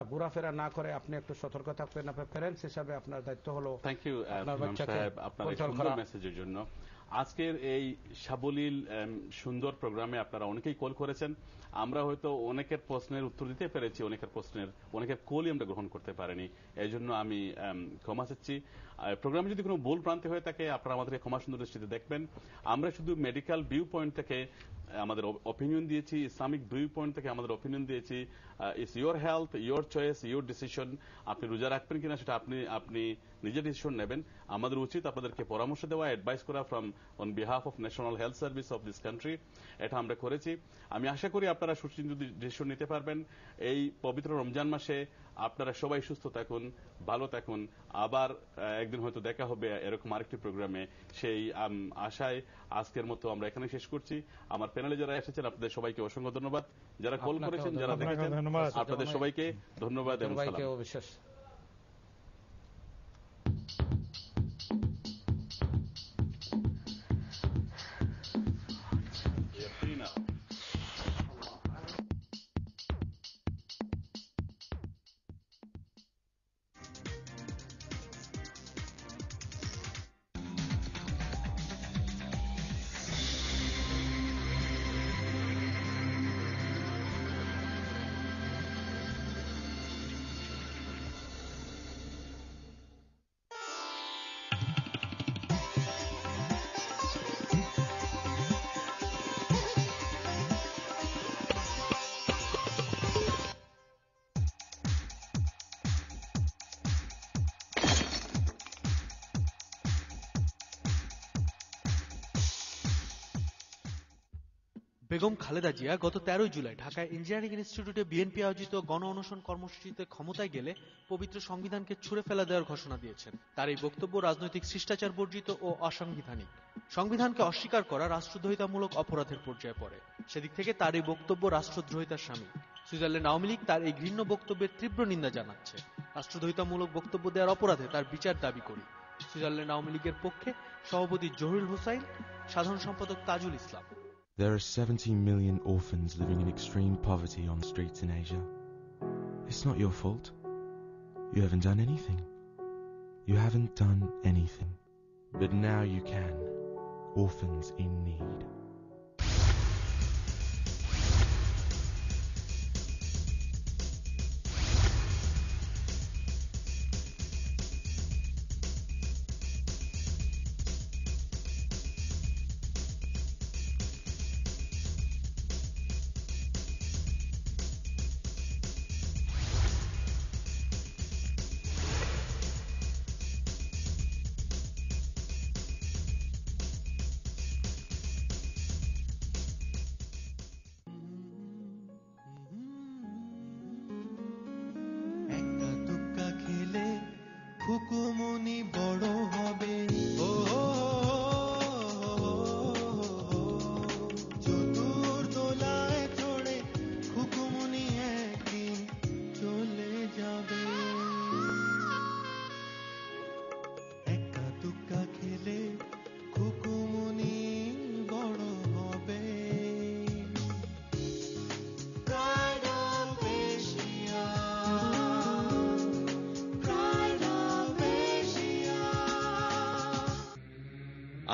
ঘোরাফেরা না করে আপনি একটু সতর্ক থাকবেন। আপনার প্যারেন্টস হিসাবে আপনার দায়িত্ব হলো থ্যাংক ইউ আপনার বাচ্চাকে আপনার এই কন্ট্রোল সুন্দর করা। মেসেজের জন্য। আজকের এই সাবলীল সুন্দর প্রোগ্রামে আপনারা অনেকেই কল করেছেন। আমরা হয়তো অনেকের প্রশ্নের উত্তর দিতে পেরেছি, অনেকের কলই আমরা গ্রহণ করতে পারিনি। এই জন্য আমি ক্ষমা চাচ্ছি। প্রোগ্রামে যদি কোনো ভুল প্রান্তে হয়ে থাকে আপনারা আমাদেরকে ক্ষমা সুন্দর দৃষ্টিতে দেখবেন। আমরা শুধু মেডিকেল ভিউ পয়েন্ট থেকে আমাদের অপিনিয়ন দিয়েছি, ইসলামিক ভিউ পয়েন্ট থেকে আমাদের অপিনিয়ন দিয়েছি। It's your health, your choice, your decision. আপনি রোজা রাখবেন কিনা সেটা আপনি নিজের ডিসিশন নেবেন। আমাদের উচিত আপনাদেরকে পরামর্শ দেওয়া, অ্যাডভাইস করা from on behalf of national health service of this country. এটা আমরা করেছি। আমি আশা করি আপনারা সুচিন্তিত ডিসিশন নিতে পারবেন। এই পবিত্র রমজান মাসে আপনারা সবাই সুস্থ থাকুন, ভালো থাকুন। আবার একদিন হয়তো দেখা হবে এরকম আরেকটি প্রোগ্রামে। সেই আশায় আজকের মতো আমরা এখানে শেষ করছি। আমার প্যানেলে যারা এসেছেন আপনাদের সবাইকে অসংখ্য ধন্যবাদ। যারা কল করেছেন, যারা দেখেছেন, আপনাদের সবাইকে ধন্যবাদ এবং সালাম। বেগম খালেদা জিয়া গত 13 জুলাই ঢাকায় ইঞ্জিনিয়ারিং ইনস্টিটিউটে বিএনপি আয়োজিত গণ অনশন কর্মসূচিতে ক্ষমতায় গেলে পবিত্র সংবিধানকে ছুঁড়ে ফেলা দেওয়ার ঘোষণা দিয়েছেন। তার এই বক্তব্য রাজনৈতিক শিষ্টাচার বর্জিত ও অসাংবিধানিক। সংবিধানকে অস্বীকার করা রাষ্ট্রদ্রোহিতামূলক অপরাধের পর্যায়ে পড়ে। সেদিক থেকে তার এই বক্তব্য রাষ্ট্রদ্রোহিতার শামিল। সুইজারল্যান্ড আওয়ামী লীগ তার এই ঘৃণ্য বক্তব্যের তীব্র নিন্দা জানাচ্ছে। রাষ্ট্রদ্রোহিতামূলক বক্তব্য দেওয়ার অপরাধে তার বিচার দাবি করি। সুইজারল্যান্ড আওয়ামী লীগের পক্ষে সভাপতি জহিরুল হোসাইন, সাধারণ সম্পাদক Tajul Islam. There are 17 million orphans living in extreme poverty on the streets in Asia. It's not your fault. You haven't done anything. You haven't done anything. But now you can. Orphans in need. হুকুমনি বড় হবে, চতুর্দোলায় চড়ে হুকুমনি একদিন চলে যাবে। একা তুক্কা খেলে হুকুমনি বড় হবে।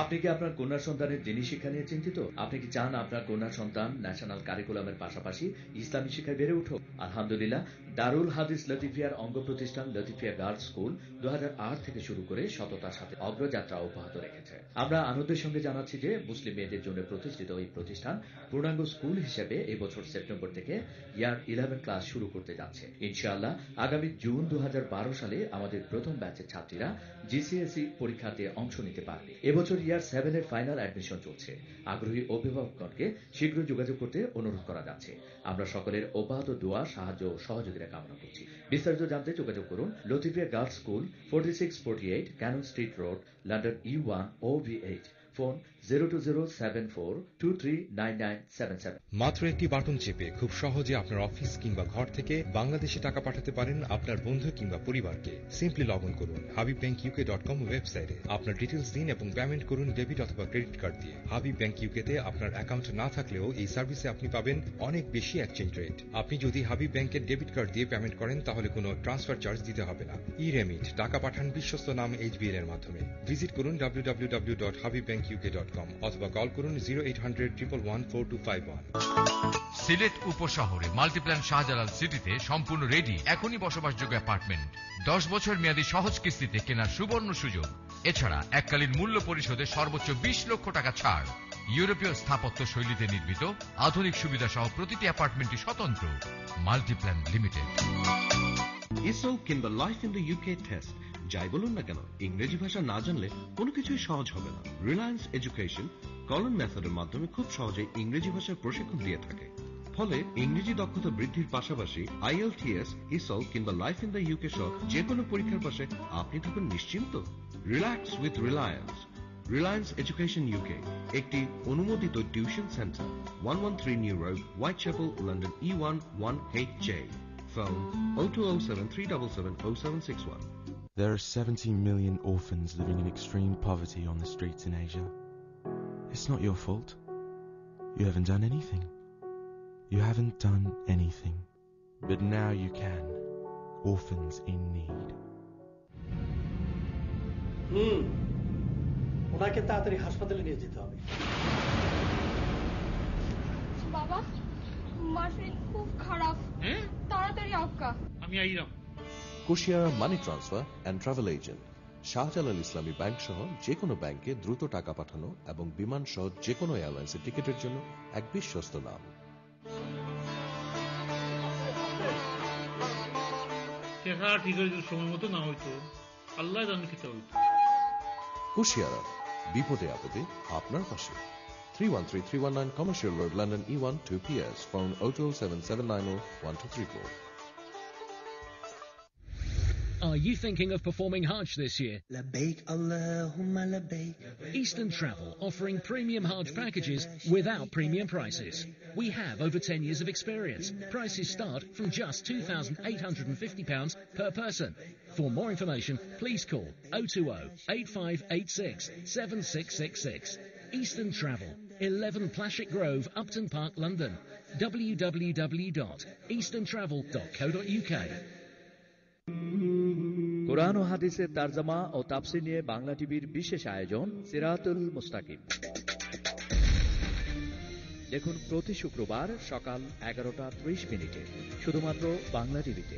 আপনি কি আপনার কন্যা সন্তানের দিনী শিক্ষা নিয়ে চিন্তিত? আপনি কি চান আপনার কন্যা সন্তান ন্যাশনাল কারিকুলামের পাশাপাশি ইসলামী শিক্ষায় বেড়ে উঠুক? আলহামদুলিল্লাহ, দারুল হাদিস লতিফিয়ার অঙ্গ প্রতিষ্ঠান লতিফিয়া গার্লস স্কুল 2008 থেকে শুরু করে সততার সাথে অগ্রযাত্রা অব্যাহত রেখেছে। আমরা আনন্দের সঙ্গে জানাচ্ছি যে মুসলিম মেয়েদের জন্য প্রতিষ্ঠিত এই প্রতিষ্ঠান পূর্ণাঙ্গ স্কুল হিসেবে এই বছর সেপ্টেম্বর থেকে ইয়ার 11 ক্লাস শুরু করতে যাচ্ছে। ইনশাআল্লাহ আগামী জুন 2012 সালে আমাদের প্রথম ব্যাচের ছাত্রীরা জিসিএসই পরীক্ষাতে অংশ নিতে পারবে। এবছর ইয়ার 7 এর ফাইনাল অ্যাডমিশন চলছে। আগ্রহী অভিভাবকগণকে শীঘ্র যোগাযোগ করতে অনুরোধ করা যাচ্ছে। আমরা সকলের অব্যাহত দোয়া, সাহায্য ও সহযোগিতা কামনা করছি। বিস্তারিত জানতে যোগাযোগ করুন Latifia girls school, 4648 Cannon Street Road, London E1 OV8, phone 02074239977। মাত্র একটি বাটন চেপে খুব সহজে আপনার অফিস কিংবা ঘর থেকে বাংলাদেশে টাকা পাঠাতে পারেন আপনার বন্ধু কিংবা পরিবারকে। সিম্পলি লগ ইন করুন habibbankuk.com ওয়েবসাইটে, আপনার ডিটেলস দিন এবং পেমেন্ট করুন ডেবিট অথবা ক্রেডিট কার্ড দিয়ে। হাবিব ব্যাংক ইউকেতে আপনার অ্যাকাউন্ট না থাকলেও এই সার্ভিসে আপনি পাবেন অনেক বেশি এক্সচেঞ্জ রেট। আপনি যদি হাবিব ব্যাংকের ডেবিট কার্ড দিয়ে পেমেন্ট করেন তাহলে কোনো ট্রান্সফার চার্জ দিতে হবে না। ই-রেমিট, টাকা পাঠান বিশ্বস্ত নাম HBL এর মাধ্যমে। ভিজিট করুন www.habibbankuk.com অথবা কল করুন 0800-111-4251। সিলেট উপশহরে মাল্টিপ্ল্যান শাহজালাল সিটিতে সম্পূর্ণ রেডি এখনই বসবাসযোগ্য অ্যাপার্টমেন্ট। 10 বছর মেয়াদী সহজ কিস্তিতে কেনার সুবর্ণ সুযোগ। এছাড়া এককালীন মূল্য পরিশোধে সর্বোচ্চ 20 লক্ষ টাকা ছাড়। ইউরোপীয় স্থাপত্য শৈলীতে নির্মিত আধুনিক সুবিধা সহ প্রতিটি অ্যাপার্টমেন্টই স্বতন্ত্র। Multiplan limited. ইসো কিংবা life in the UK test যাই বলুন না কেন, ইংরেজি ভাষা না জানলে কোনো কিছুই সহজ হবে না। রিলায়েন্স এডুকেশন কলন মেথডের মাধ্যমে খুব সহজে ইংরেজি ভাষার প্রশিক্ষণ দিয়ে থাকে। ফলে ইংরেজি দক্ষতা বৃদ্ধির পাশাপাশি IELTS, ইসল কিংবা লাইফ ইন দ্য ইউকে সহ যে কোনো পরীক্ষার পাশে আপনি থাকুন নিশ্চিন্ত। Relax with Reliance. Reliance education UK একটি অনুমোদিত tuition centre, 113 new road, Whitechapel, London E1 1HJ। Phone 0207 377 0761. There are 70 million orphans living in extreme poverty on the streets in Asia. It's not your fault. You haven't done anything. You haven't done anything. But now you can. Orphans in need. ওনাকে তাড়াতাড়ি হাসপাতালে নিয়ে যেতে হবে। বাবা, মার শরীর খুব খারাপ। তাড়াতাড়ি আক্কা। আমি আইরাম। Kushiyara money transfer and travel agent. Shahjalal Islami bank সহ যে কোনো ব্যাংকে দ্রুত টাকা পাঠানো এবং বিমান সহ যে কোনো এয়ারলাইন্সের টিকিটের জন্য এক বিশ্বস্ত নাম। সময় মতো না হইতো, আল্লাহ জানে কি হইতো। কুশিয়ারা, বিপদে আপদে আপনার পাশে। 313-319 Commercial Road, London E1 2PS. Phone 027-790-1234. Are you thinking of performing Hajj this year? Labbaik Allahumma labbaik. Eastern Travel, offering premium Hajj packages without premium prices. We have over 10 years of experience. Prices start from just £2,850 per person. For more information, please call 020-8586-7666. Eastern Travel, 11 Plashett Grove, Upton Park, London. www.easterntravel.co.uk. কোরআন ও হাদিসের তারজমা ও তাফসীর নিয়ে বাংলা টিভির বিশেষ আয়োজন সিরাতুল মুস্তাকিম। দেখুন প্রতি শুক্রবার সকাল 11:30 শুধুমাত্র বাংলা টিভিতে।